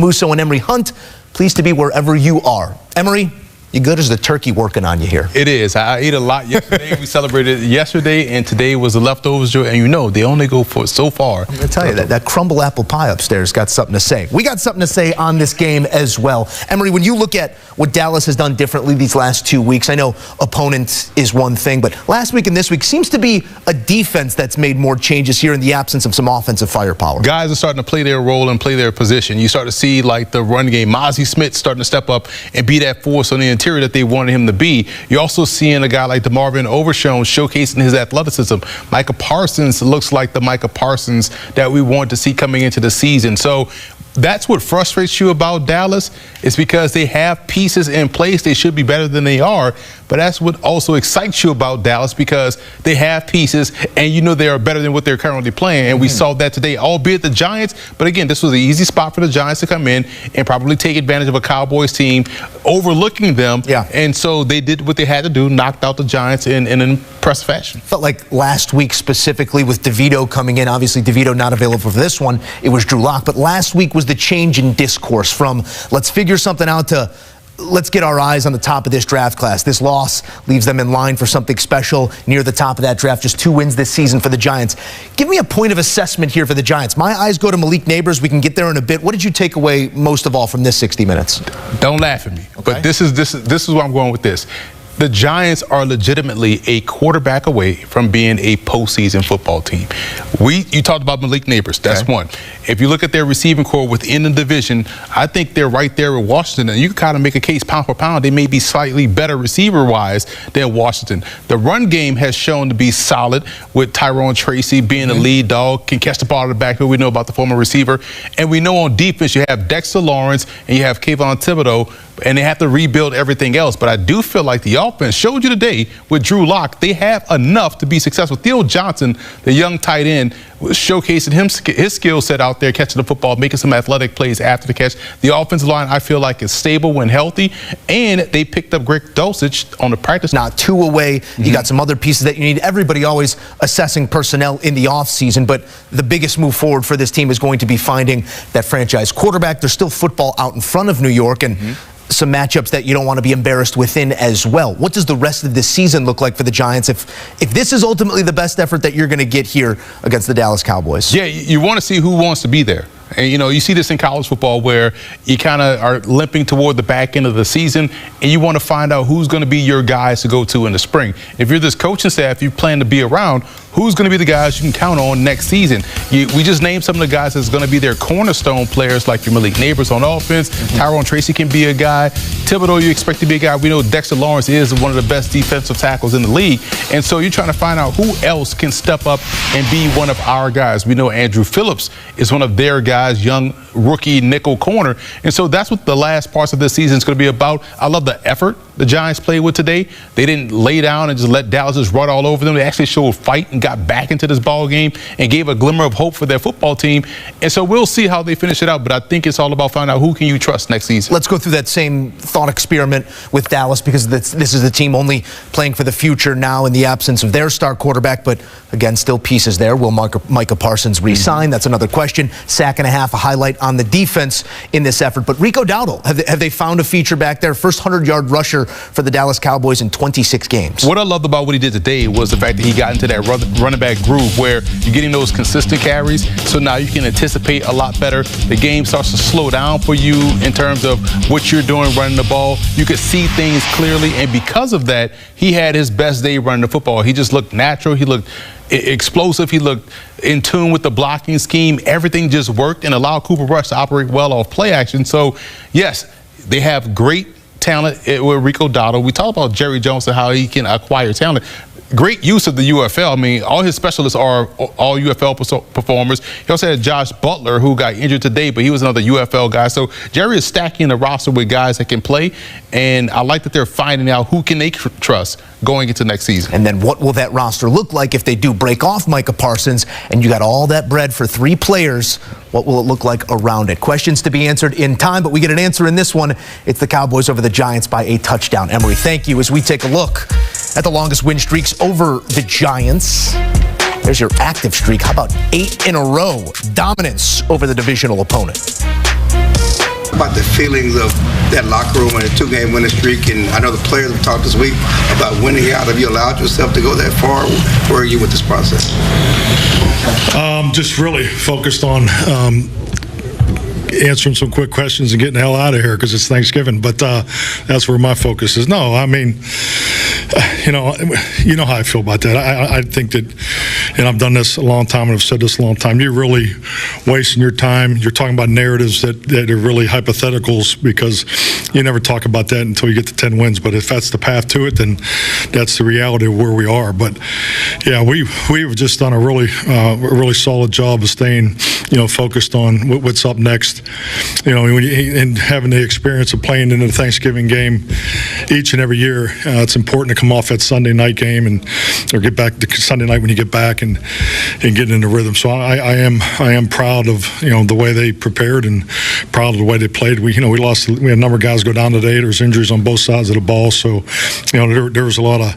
Musso and Emery Hunt, pleased to be wherever you are. Emery, you good? Is the turkey working on you here? It is. I ate a lot yesterday. We celebrated yesterday, and today was the leftovers. And you know, they only go for so far. I'm going to tell you that crumble apple pie upstairs got something to say. We got something to say on this game as well. Emery, when you look at what Dallas has done differently these last 2 weeks, I know opponent is one thing, but last week and this week seems to be a defense that's made more changes here in the absence of some offensive firepower. Guys are starting to play their role and play their position. You start to see, like, the run game. Mozzie Smith starting to step up and be that force on the interior that they wanted him to be. You're also seeing a guy like DeMarvin Overshown showcasing his athleticism. Micah Parsons looks like the Micah Parsons that we want to see coming into the season. So that's what frustrates you about Dallas, is because they have pieces in place. They should be better than they are. But that's what also excites you about Dallas, because they have pieces and you know they are better than what they're currently playing. And we saw that today, albeit the Giants. But again, this was an easy spot for the Giants to come in and probably take advantage of a Cowboys team overlooking them. Yeah. And so they did what they had to do, knocked out the Giants in an impressive fashion. Felt like last week specifically with DeVito coming in. Obviously, DeVito not available for this one. It was Drew Lock. But last week was the change in discourse from let's figure something out to let's get our eyes on the top of this draft class. This loss leaves them in line for something special near the top of that draft. Just 2 wins this season for the Giants. Give me a point of assessment here for the Giants. My eyes go to Malik Neighbors. We can get there in a bit. What did you take away most of all from this 60 minutes? Don't laugh at me. Okay. But this is where I'm going with this. The Giants are legitimately a quarterback away from being a postseason football team. You talked about Malik Neighbors. That's one. If you look at their receiving core within the division, I think they're right there with Washington. And you can kind of make a case pound for pound. They may be slightly better receiver-wise than Washington. The run game has shown to be solid, with Tyrone Tracy being the lead dog, can catch the ball out of the backfield. We know about the former receiver. And we know on defense you have Dexter Lawrence and you have Kayvon Thibodeau, and they have to rebuild everything else. But I do feel like the offense showed you today with Drew Lock, they have enough to be successful. Theo Johnson, the young tight end, was showcasing his skill set out there, catching the football, making some athletic plays after the catch. The offensive line, I feel like, is stable when healthy, and they picked up Greg Dulcich on the practice. Now, 2 away. You got some other pieces that you need. Everybody always assessing personnel in the offseason, but the biggest move forward for this team is going to be finding that franchise quarterback. There's still football out in front of New York, and some matchups that you don't want to be embarrassed within as well. What does the rest of this season look like for the Giants if this is ultimately the best effort that you're going to get here against the Dallas Cowboys? Yeah, you want to see who wants to be there. And, you know, you see this in college football where you kind of are limping toward the back end of the season, and you want to find out who's going to be your guys to go to in the spring. If you're this coaching staff, you plan to be around, who's going to be the guys you can count on next season? We just named some of the guys that's going to be their cornerstone players, like your Malik Neighbors on offense. Tyrone Tracy can be a guy. Thibodeau, you expect to be a guy. We know Dexter Lawrence is one of the best defensive tackles in the league. And so you're trying to find out who else can step up and be one of our guys. We know Andrew Phillips is one of their guys, young rookie nickel corner. And so that's what the last parts of this season is going to be about. I love the effort the Giants played with today. They didn't lay down and just let Dallas just run all over them. They actually showed fight and got back into this ball game and gave a glimmer of hope for their football team. And so we'll see how they finish it out. But I think it's all about finding out who can you trust next season. Let's go through that same thought experiment with Dallas, because this is the team only playing for the future now in the absence of their star quarterback. But again, still pieces there. Will Micah Parsons re-sign? That's another question. Sack and a half, a highlight on the defense in this effort. But Rico Dowdle, have they found a feature back there? First 100-yard rusher for the Dallas Cowboys in 26 games. What I loved about what he did today was the fact that he got into that running back groove where you're getting those consistent carries. So now you can anticipate a lot better. The game starts to slow down for you in terms of what you're doing running the ball. You could see things clearly, and because of that, he had his best day running the football. He just looked natural. He looked explosive. He looked in tune with the blocking scheme. Everything just worked and allowed Cooper Rush to operate well off play action. So, yes, they have great talent with Rico Dowdle. We talk about Jerry Jones and how he can acquire talent. Great use of the UFL. I mean, all his specialists are all UFL performers. He also had Josh Butler, who got injured today, but he was another UFL guy. So Jerry is stacking the roster with guys that can play, and I like that they're finding out who can they trust going into next season. And then what will that roster look like if they do break off Micah Parsons and you got all that bread for 3 players? What will it look like around it? Questions to be answered in time, but we get an answer in this one. It's the Cowboys over the Giants by a touchdown. Emery, thank you as we take a look at the longest win streaks over the Giants. There's your active streak. How about 8 in a row? Dominance over the divisional opponent. feelings of that locker room and a 2-game winning streak? And I know the players have talked this week about winning out. Have you allowed yourself to go that far? Where are you with this process? Just really focused on answering some quick questions and getting the hell out of here because it's Thanksgiving. But that's where my focus is. No, I mean, you know how I feel about that. I think that, and I've done this a long time and I've said this a long time, you're really wasting your time. You're talking about narratives that are really hypotheticals because you never talk about that until you get to 10 wins. But if that's the path to it, then that's the reality of where we are. But yeah, we've just done a really solid job of staying, focused on what's up next. And having the experience of playing in the Thanksgiving game each and every year, it's important to come off that Sunday night game or get back to Sunday night when you get back and get into rhythm. So I am proud of the way they prepared and proud of the way they played. We had a number of guys go down today. There's injuries on both sides of the ball, so there was a lot of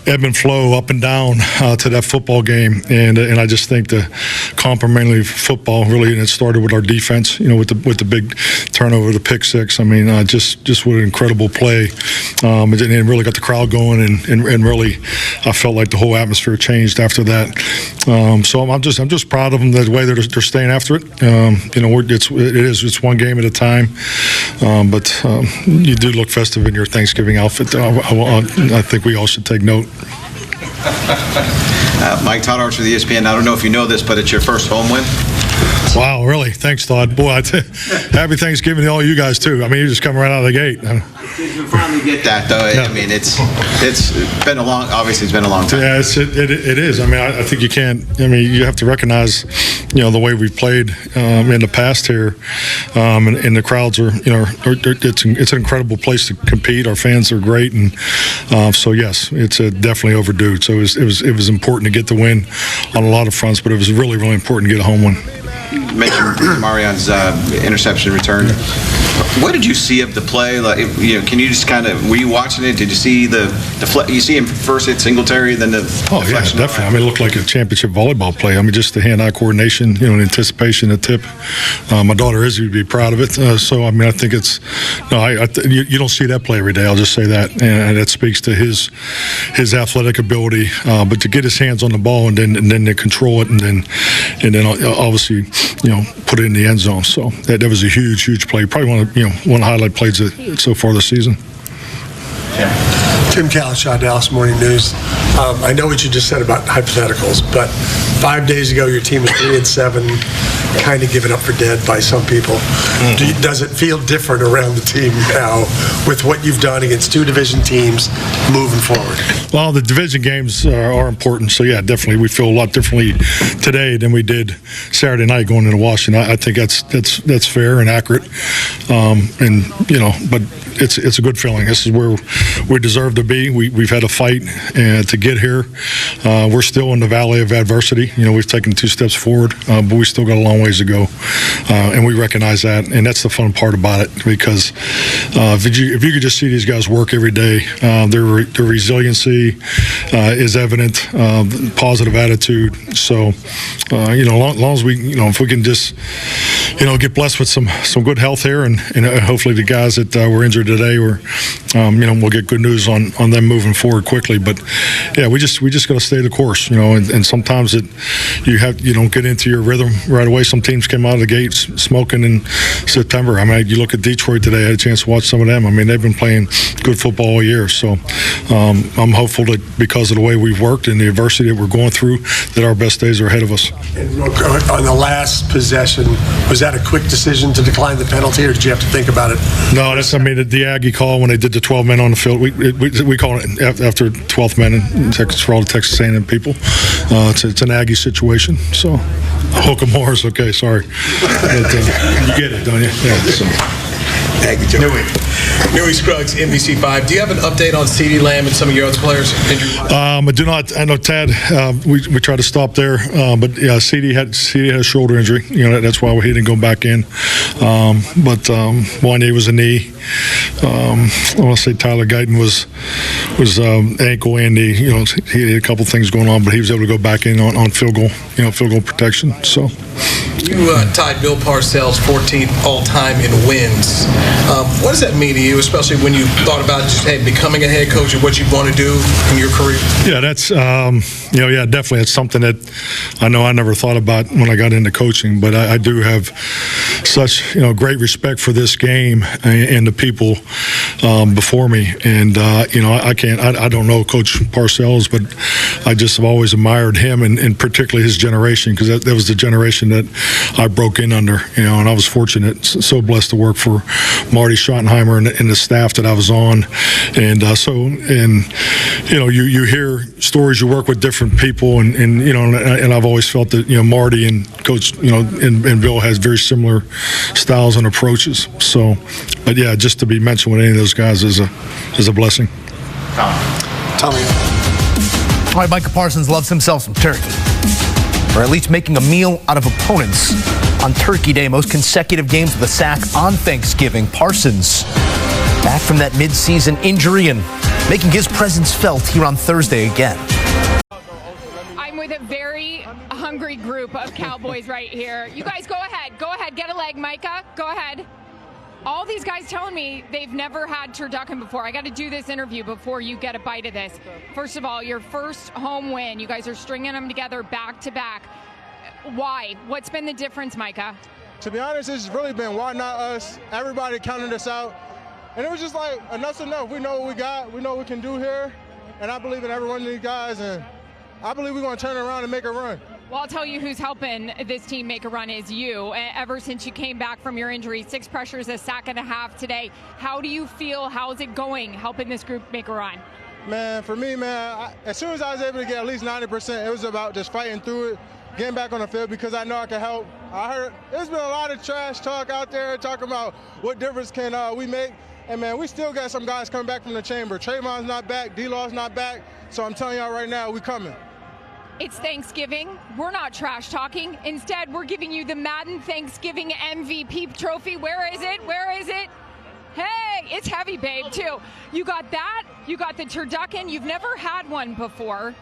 ebb and flow up and down to that football game, and I just think the complementary football really, and it started with our defense, with the big turnover, the pick six. I mean, just what an incredible play, and really got the crowd going, and really, I felt like the whole atmosphere changed after that. So I'm just proud of them, the way they're staying after it. It's one game at a time, but you do look festive in your Thanksgiving outfit. I think we all should take note. Mike Todd for the Espn. I don't know if you know this, but it's your first home win. Wow, really? Thanks, Todd. Boy, happy Thanksgiving to all you guys too. I mean, you just come right out of the gate. Did you finally get that though? Yeah. I mean, it's been a long. Obviously, it's been a long time. Yeah, it is. I mean, I think you can't. I mean, you have to recognize, the way we've played in the past here, and the crowds are, it's an incredible place to compete. Our fans are great, and so yes, it's definitely overdue. So it was important to get the win on a lot of fronts, but it was really, really important to get a home win. You mentioned Marion's interception return. What did you see of the play? Like, can you just were you watching it? Did you see you see him first hit Singletary, then the deflection? Yeah, definitely. I mean, it looked like a championship volleyball play. I mean, just the hand-eye coordination, and anticipation, the tip. My daughter Izzy would be proud of it. So, I mean, I think it's you don't see that play every day. I'll just say that, and that speaks to his athletic ability. But to get his hands on the ball and then to control it and then obviously put it in the end zone. So that was a huge play. Probably one of the highlight plays so far this season. Tim Kalishaw, Dallas Morning News. I know what you just said about hypotheticals, but 5 days ago your team was 3-7, kind of given up for dead by some people. Mm-hmm. Does it feel different around the team now with what you've done against two division teams moving forward? Well, the division games are important, so yeah, definitely we feel a lot differently today than we did Saturday night going into Washington. I think that's fair and accurate, but it's a good feeling. This is where we deserve to be. We've had a fight to get here. We're still in the valley of adversity. We've taken 2 steps forward, but we still got a long ways to go, and we recognize that. And that's the fun part about it, because if you could just see these guys work every day, their resiliency is evident, positive attitude. So, long as we, if we can just, get blessed with some good health here, and hopefully the guys that were injured today, we'll get good news on them moving forward quickly. But yeah, we just got to stay the course, and sometimes you don't get into your rhythm right away. Some teams came out of the gate smoking in September. I mean, you look at Detroit today. I had a chance to watch some of them. I mean, they've been playing good football all year. So I'm hopeful that because of the way we've worked and the adversity that we're going through, that our best days are ahead of us. On the last possession, was that a quick decision to decline the penalty, or did you have to think about it? No, the Aggie call when they did the 12 men on the field. We call it after 12th men in Texas, for all the Texas A&M people. It's an Aggie situation. So Hokamores, okay, sorry. But, you get it, don't you? Yeah. So. Newey Scruggs, NBC5. Do you have an update on CeeDee Lamb and some of your other players? I do not. I know Tad. We tried to stop there, but yeah, CeeDee had a shoulder injury. That's why he didn't go back in. But Wanye was a knee. I want to say Tyler Guyton was ankle and knee. He had a couple things going on, but he was able to go back in on field goal protection. So You tied Bill Parcells 14th all-time in wins. What does that mean to you, especially when you thought about just, hey, becoming a head coach and what you want to do in your career? Yeah, that's, yeah, definitely. It's something that I know I never thought about when I got into coaching, but I do have such, great respect for this game and the people before me. And, I don't know Coach Parcells, but I just have always admired him and particularly his generation, because that was the generation that I broke in under, and I was fortunate, so blessed to work for Marty Schottenheimer and the staff that I was on. And you hear stories, you work with different people, and I've always felt that, Marty and Coach, and Bill has very similar styles and approaches. So, but yeah, just to be mentioned with any of those guys is a blessing. Tommy. All right, Micah Parsons loves himself some turkey, or at least making a meal out of opponents on Turkey Day. Most consecutive games with a sack on Thanksgiving. Parsons back from that mid-season injury and making his presence felt here on Thursday again. I'm with a very hungry group of Cowboys right here. You guys go ahead, get a leg, Micah, go ahead. All these guys telling me they've never had turducken before. I got to do this interview before you get a bite of this. First of all, your first home win. You guys are stringing them together back to back. Why? What's been the difference, Micah? To be honest, it's really been why not us. Everybody counted us out. And it was just like, enough's enough. We know what we got. We know what we can do here. And I believe in every one of these guys. And I believe we're going to turn around and make a run. Well, I'll tell you who's helping this team make a run is you. Ever since you came back from your injury, 6 pressures, a sack and a half today. How do you feel? How's it going helping this group make a run? Man, for me, as soon as I was able to get at least 90%, it was about just fighting through it, getting back on the field because I know I can help. I heard there's been a lot of trash talk out there talking about what difference can we make. And, man, we still got some guys coming back from the chamber. Trayvon's not back. D-Law's not back. So I'm telling y'all right now, we coming. It's Thanksgiving. We're not trash talking. Instead, we're giving you the Madden Thanksgiving MVP trophy. Where is it? Where is it? Hey, it's heavy, babe, too. You got that. You got the turducken. You've never had one before.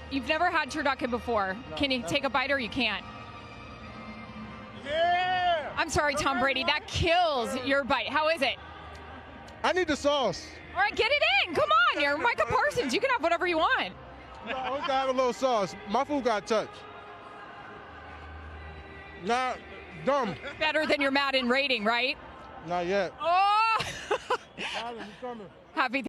You've never had turducken before. Can you take a bite or you can't? Yeah! I'm sorry, Tom Brady. That kills your bite. How is it? I need the sauce. All right, get it in. Come on. You're Micah Parsons. You can have whatever you want. I always gotta have a little sauce. My food got touched. Not dumb. Better than your Madden rating, right? Not yet. Oh! Madden, you coming. Happy